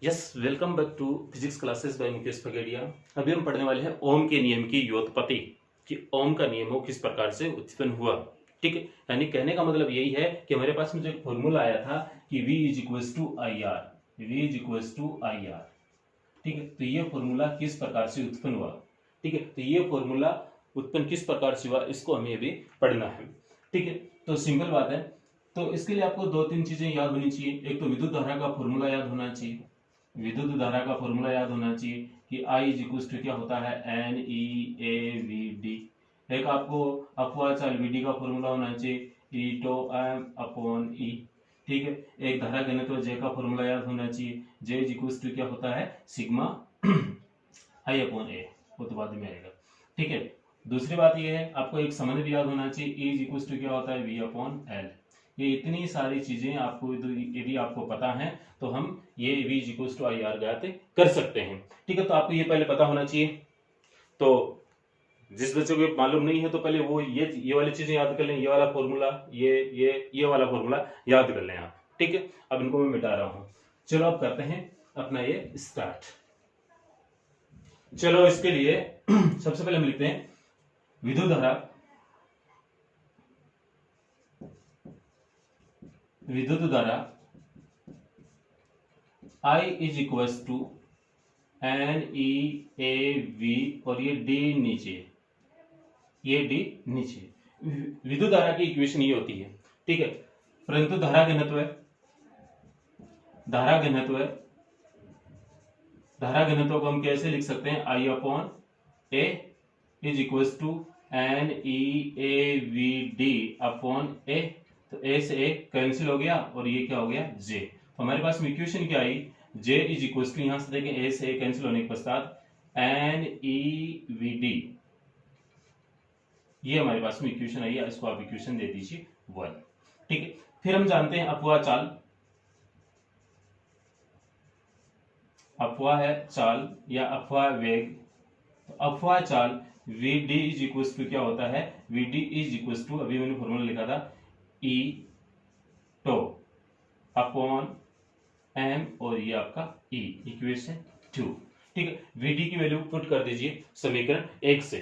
Yes, welcome back to physics classes by Mukesh Pagedia. अभी हम पढ़ने वाले हैं ओम के नियम की व्युत्पत्ति कि ओम का नियम किस प्रकार से उत्पन्न हुआ। ठीक है, यानी कहने का मतलब यही है कि हमारे पास में जो एक फॉर्मूला आया था कि V is equals to I R, V is equals to I R. ठीक है, तो ये फॉर्मूला किस प्रकार से उत्पन्न हुआ। ठीक है, तो ये फॉर्मूला उत्पन्न किस प्रकार से हुआ इसको हमें अभी पढ़ना है। ठीक है, तो सिंपल बात है। तो इसके लिए आपको दो तीन चीजें याद होनी चाहिए। एक तो विद्युत धारा का फॉर्मूला याद होना चाहिए, विद्युत धारा का फॉर्मूला याद होना चाहिए कि I इज इक्वल टू क्या होता है N E A we D. एक आपको अपवाह चाल वी का फॉर्मूला होना चाहिए E tau M upon E. ठीक है, एक धारा घनत्व J का फॉर्मूला याद होना चाहिए, J इज इक्वल टू क्या होता है सिग्मा आई अपॉन ए, वो तो बाद में आएगा। ठीक है, दूसरी बात ये है आपको एक संबंध भी याद होना चाहिए, E इज इक्वल टू क्या होता है V अपॉन एल। ये इतनी सारी चीजें आपको यदि आपको पता है तो हम ये V is equal to I R ज्ञात कर सकते हैं। ठीक है, तो आपको ये पहले पता होना चाहिए। तो जिस बच्चों को मालूम नहीं है तो पहले वो ये वाली चीजें याद कर लें, ये वाला फॉर्मूला, ये वाला फॉर्मूला याद कर लें आप। ठीक है, अब इनको मैं मिटा रहा हूं। चलो अब करते हैं अपना ये स्टार्ट। चलो इसके लिए सबसे पहले हम लिखते हैं विद्युत धारा I is equal to N E A V और ये D नीचे, ये D नीचे। विद्युत धारा की इक्वेशन ये होती है। ठीक है, परंतु धारा घनत्व को हम कैसे लिख सकते हैं, I upon A is equal to N E A we d upon A. तो ए से ए कैंसिल हो गया और ये क्या हो गया J। तो हमारे पास में इक्वेशन क्या आई, J इज इक्वल टू, यहां से देखें ए से ए कैंसिल होने के पश्चात एन ई वी डी, ये हमारे पास में इक्वेशन आई है। इसको आप इक्वेशन दे दीजिए 1। ठीक है, फिर हम जानते हैं अपवाह चाल या अपवाह वेग। तो अपवाह चाल V D is equal to क्या होता है, V D is equal to, अभी मैंने फॉर्मूला लिखा था ई टो अपॉन एम और ये आपका ई, इक्वेशन 2। ठीक है, वीडी की वैल्यू पुट कर दीजिए समीकरण 1 से।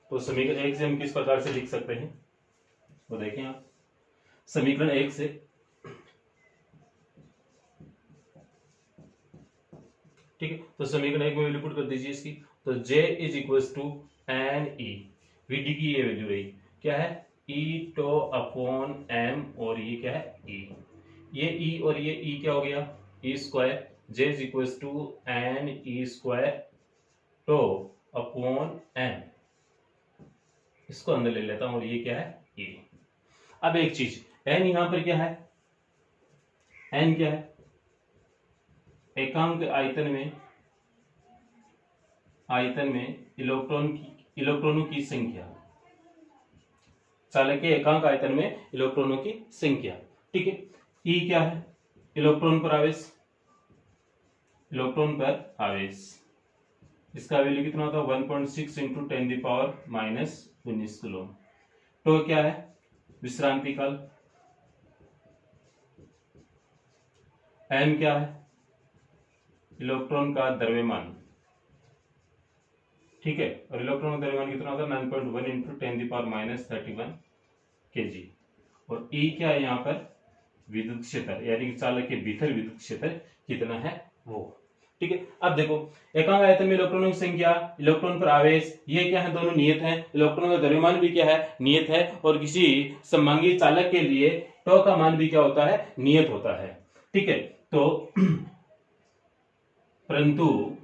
तो समीकरण 1 से हम किस प्रकार से लिख सकते हैं वो देखें आप। समीकरण 1 से ठीक है, तो समीकरण 1 में वैल्यू पुट कर दीजिए इसकी। तो J is equal to N E, VD की ये वैल्यू रही क्या है ई टो अपॉन एम और ये क्या है ई। ये ई और ये ई क्या हो गया e square, J is equal to N E square tau upon m, इसको अंदर ले लेता हूं और ये क्या है ए। अब एक चीज, n यहां पर क्या है, n क्या है, एकांक आयतन में इलेक्ट्रॉनों की संख्या, चालक के एकांक आयतन में इलेक्ट्रॉनों की संख्या। ठीक है, E क्या है, इलेक्ट्रॉन पर आवेश, इसका वैल्यू कितना होता है 1.6 इंटू 10⁻⁻⁻19 किलो। तो क्या है विश्रांति काल, m क्या है इलेक्ट्रॉन का द्रव्यमान। ठीक है, और इलेक्ट्रॉन का द्रव्यमान कितना होता है 9.1 इंटू 10⁻31 kg। और E क्या है यहाँ पर विद्युत क्षेत्र, यानी कि चालक के भीतर विद्युत क्षेत्र कितना है वो। ठीक है, अब देखो एकांक आयतन में इलेक्ट्रॉनों की संख्या, इलेक्ट्रॉन पर आवेश, ये क्या है दोनों नियत है। इलेक्ट्रॉन का द्रव्यमान भी क्या है नियत है, और किसी सममांगी चालक के लिए टॉ का मान भी क्या होता है नियत होता है। ठीक है, तो परंतु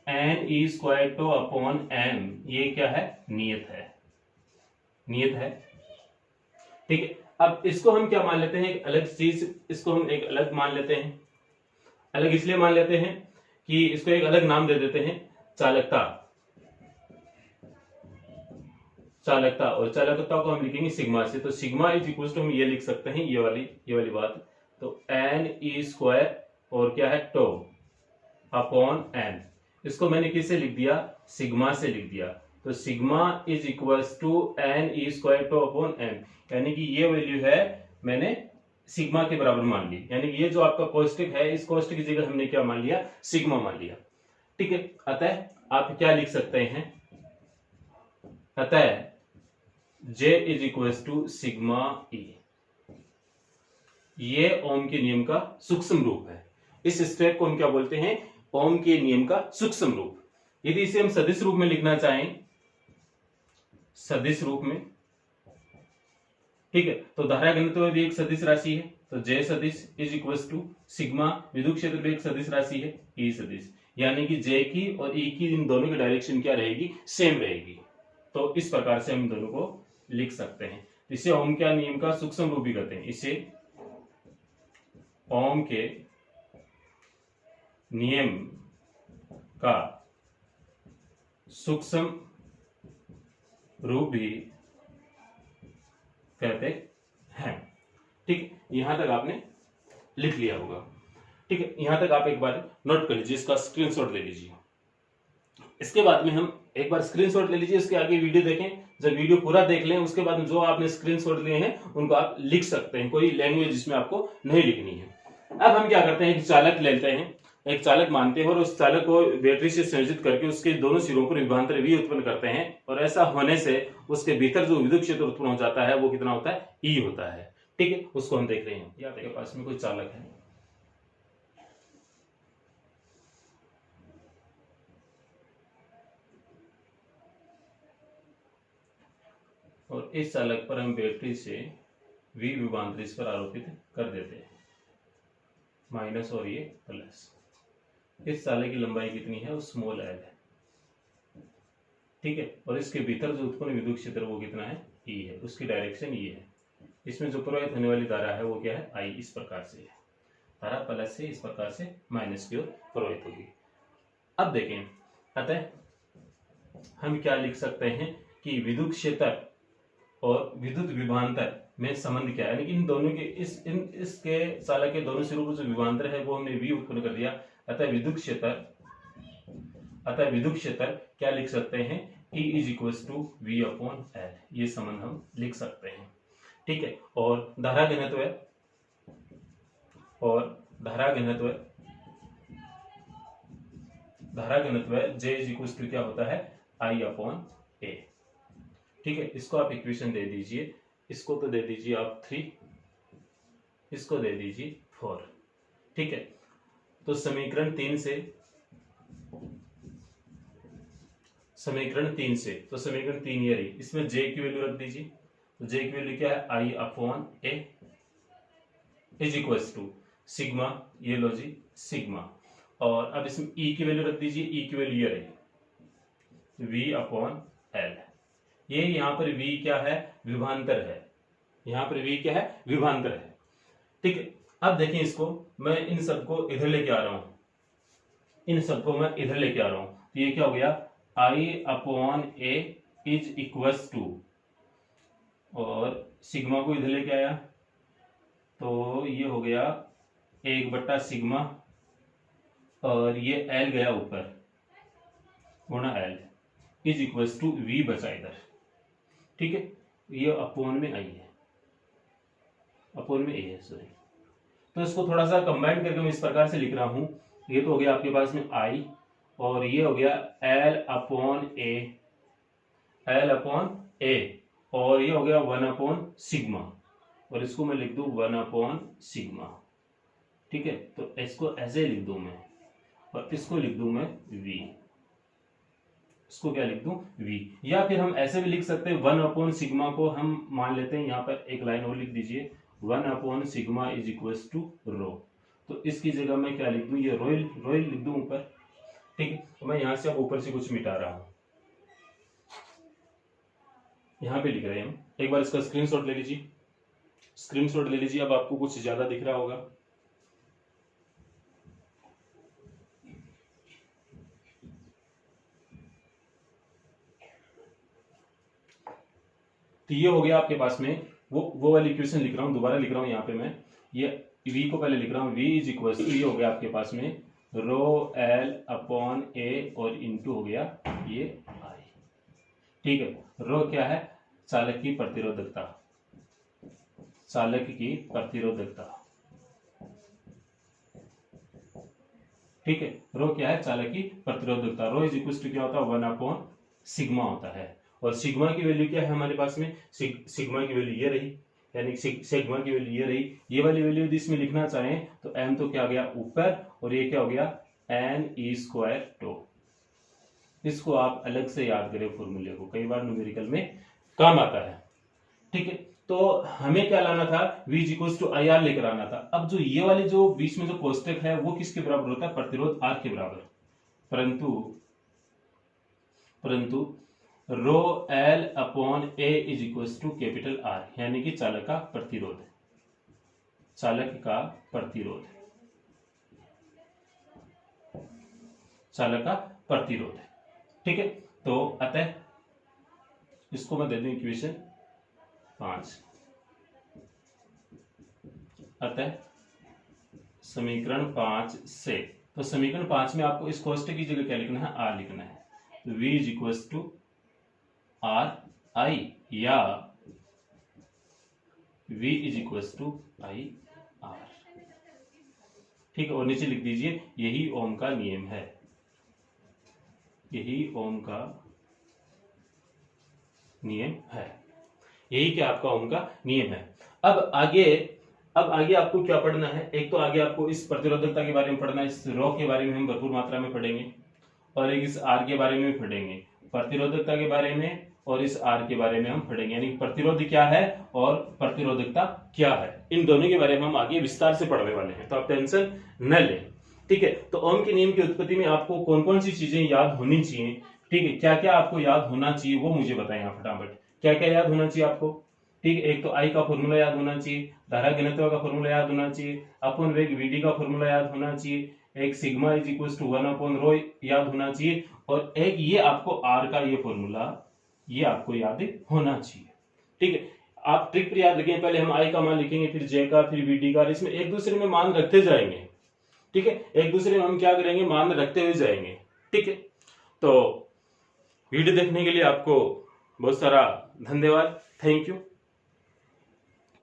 एन ई स्क्वायर टो अपॉन एम ये क्या है नियत है। ठीक है, अब इसको हम क्या मान लेते हैं एक अलग चीज, इसको हम एक अलग मान लेते हैं। अलग इसलिए मान लेते हैं कि इसको एक अलग नाम दे देते हैं चालकता, और चालकता को हम लिखेंगे सिग्मा से। तो सिग्मा इज इक्वल टू हम ये लिख सकते हैं ये वाली बात। तो एन ई स्क्वायर और क्या है टो अपॉन एम, इसको मैंने किससे लिख दिया सिग्मा से लिख दिया। तो sigma is equal to N E square tau upon M, यानी कि ये वैल्यू है मैंने सिग्मा के बराबर मान ली, यानी ये जो आपका कोष्टक है इस कोष्टक की जगह हमने क्या मान लिया, सिग्मा मान लिया। ठीक है, अतः आप क्या लिख सकते हैं, अतः J is equal to sigma E। ये ओम के नियम का सूक्ष्म रूप है। इस स्टेप को हम क्या बोलते हैं, ओम के नियम का सूक्ष्म रूप। यदि इसे हम सदिश रूप में लिखना चाहें, सदिश रूप में, ठीक है, तो धारा घनत्व भी एक सदिश राशि है, तो J सदिश इज इक्वल टू सिग्मा, विद्युत क्षेत्र भी एक सदिश राशि है E सदिश, यानी कि J की और E की इन दोनों की डायरेक्शन क्या रहेगी, सेम रहेगी। तो इस प्रकार से हम दोनों को लिख सकते हैं। इसे ओम के नियम का सूक्ष्म रूप भी कहते हैं, इसे ओम के नियम का सूक्ष्म रूप भी कहते हैं। ठीक, यहां तक आपने लिख लिया होगा। ठीक है, यहां तक आप एक बार नोट कर लीजिए, इसका स्क्रीनशॉट ले लीजिए। इसके बाद में हम एक बार स्क्रीनशॉट ले लीजिए, इसके आगे वीडियो देखें। जब वीडियो पूरा देख लें उसके बाद जो आपने स्क्रीनशॉट लिए हैं उनको आप लिख सकते हैं, कोई लैंग्वेज जिसमें आपको नहीं लिखनी है। अब हम क्या करते हैं, एक चालक लेते हैं, एक चालक मानते हैं और उस चालक को बैटरी से संयोजित करके उसके दोनों सिरों पर विभवांतर V उत्पन्न करते हैं, और ऐसा होने से उसके भीतर जो विद्युत क्षेत्र उत्पन्न हो जाता है वो कितना होता है, E होता है। ठीक है, उसको हम देख रहे हैं। या आपके पास में कोई चालक है और इस चालक पर हम बैटरी से V विभवांतर इस पर आरोपित कर देते हैं, माइनस और ये प्लस। इस चालक की लंबाई कितनी है, वो स्मॉल l है। ठीक है, और इसके भीतर जो उत्पन्न विद्युत क्षेत्र वो कितना है, E है, उसकी डायरेक्शन ये है। इसमें जो प्रवाहित होने वाली धारा है वो क्या है, I। इस प्रकार से है, धारा प्लस से इस प्रकार से माइनस की ओर प्रवाहित होगी। अब देखें, अतः हम क्या लिख सकते हैं कि विद्युत क्षेत्र और विद्युत विभवांतर में संबंध क्या है, यानी कि इन दोनों के इसके चालक के दोनों सिरों पर जो विभवांतर है वो हमने V उत्पन्न कर दिया। अतः विद्युत क्षेत्र क्या लिख सकते हैं, E is equal to V upon L, ये संबंध हम लिख सकते हैं। ठीक है, और धारा घनत्व J इज इक्वल टू क्या होता है, I अपॉन A। ठीक है, इसको आप इक्वेशन दे दीजिए, इसको तो दे दीजिए आप 3, इसको दे दीजिए 4। ठीक है, तो समीकरण 3 से तो समीकरण 3 ये रही, इसमें J की वैल्यू रख दीजिए। तो J की वैल्यू क्या है, I upon A is equal to sigma, ये लो जी सिग्मा, और अब इसमें E की वैल्यू रख दीजिए। E की वैल्यू ये रही V अपॉन L। ये यहाँ पर V क्या है, विभवांतर है, यहाँ पर V क्या है, विभवांतर है। ठीक है, अब देखिए इसको मैं इन सबको इधर लेके आ रहा हूं, तो ये क्या हो गया, I upon A is equal to, और सिग्मा को इधर लेके आया तो ये हो गया 1 सिग्मा, और ये L गया ऊपर गुणा L is equal to V बचा इधर। ठीक है, ये अपोन में आई है, अपोन में ए है, सॉरी। तो इसको थोड़ा सा कंबाइन करके मैं इस प्रकार से लिख रहा हूं, ये तो हो गया आपके पास में I, और ये हो गया L अपॉन A, और ये हो गया 1 अपॉन सिग्मा, और इसको मैं लिख दूं 1 अपॉन सिग्मा। ठीक है, तो इसको ऐसे लिख दूं मैं, और इसको लिख दूं मैं V, इसको क्या लिख दूं V। या फिर हम ऐसे भी लिख सकते हैं 1 अपॉन सिग्मा को हम मान लेते हैं, यहाँ पर एक लाइन और लिख दीजिए, 1 upon sigma is equal to rho. तो इसकी जगह मैं क्या लिख दूं, ये रोइल लिख दूं ऊपर। ठीक है, तो मैं यहाँ से अब ऊपर से कुछ मिटा रहा हूं, यहाँ पे लिख रहे हैं हम। एक बार इसका स्क्रीनशॉट ले लीजिए, अब आपको कुछ ज्यादा दिख रहा होगा। तो ये हो गया आपके पास में, वो वाली इक्वेशन लिख रहा हूं, दोबारा लिख रहा हूं यहाँ पे मैं, ये V को पहले लिख रहा हूं, V इज इक्वल टू, ये हो गया आपके पास में रो L अपॉन A, और इनटू हो गया ये I। ठीक है, रो क्या है, चालक की प्रतिरोधकता, चालक की प्रतिरोधकता। ठीक है, रो क्या है, चालक की प्रतिरोधकता। रो इज इक्वल टू क्या होता है, 1/सिग्मा होता है। और सिग्मा की वैल्यू क्या है हमारे पास में, सिग्मा की वैल्यू ये रही, यानी सिग्मा की वैल्यू ये रही। ये वाली वैल्यू यदि इसमें लिखना चाहें तो m तो क्या हो गया ऊपर, और ये क्या हो गया n² टो। इसको आप अलग से याद करें फॉर्मूले को, कई बार न्यूमेरिकल में काम आता है। ठीक है, तो हमें क्या लाना था, V = IR लेकर आना था। अब जो ये वाली जो बीच में जो कोष्टक है वो किसके बराबर होता है, प्रतिरोध R के बराबर। परंतु रो L/A = कैपिटल R, यानी कि चालक का प्रतिरोध, चालक का प्रतिरोध, चालक का प्रतिरोध। ठीक है, तो अतः इसको मैं दे दूं इक्वेशन 5। अतः समीकरण 5 से, तो समीकरण 5 में आपको इस कोष्टक की जगह क्या लिखना है, R लिखना है। तो V = RI या V = IR। ठीक है, और नीचे लिख दीजिए यही ओम का नियम है, यही ओम का नियम है, यही क्या आपका ओम का नियम है। अब आगे आपको क्या पढ़ना है, एक तो आगे आपको इस प्रतिरोधकता के बारे में पढ़ना है, इस रो के बारे में हम भरपूर मात्रा में पढ़ेंगे, और एक इस आर के बारे में पढ़ेंगे, प्रतिरोधकता के बारे में और इस आर के बारे में हम पढ़ेंगे, यानी प्रतिरोध क्या है और प्रतिरोधकता क्या है, इन दोनों के बारे में हम आगे विस्तार से पढ़ने वाले हैं, तो आप टेंशन न लें। ठीक है, तो ओम के नियम की उत्पत्ति में आपको कौन कौन सी चीजें याद होनी चाहिए, ठीक है, क्या क्या आपको याद होना चाहिए वो मुझे बताएं आप फटाफट, क्या क्या याद होना चाहिए आपको। ठीक है, एक तो आई का फॉर्मूला याद होना चाहिए, धारा घनत्व का फॉर्मूला याद होना चाहिए, अपन वेग वीडी का फॉर्मूला याद होना चाहिए, एक सिग्मा = 1/ρ याद होना चाहिए, और एक ये आपको आर का ये फॉर्मूला ये आपको याद होना चाहिए। ठीक है, आप ट्रिक पर याद रखें, पहले हम आई का मान लिखेंगे, फिर जे का, फिर वीडी का, इसमें एक दूसरे में मान रखते जाएंगे। ठीक है, एक दूसरे में हम क्या करेंगे, मान रखते हुए जाएंगे। ठीक है, तो वीडियो देखने के लिए आपको बहुत सारा धन्यवाद, थैंक यू।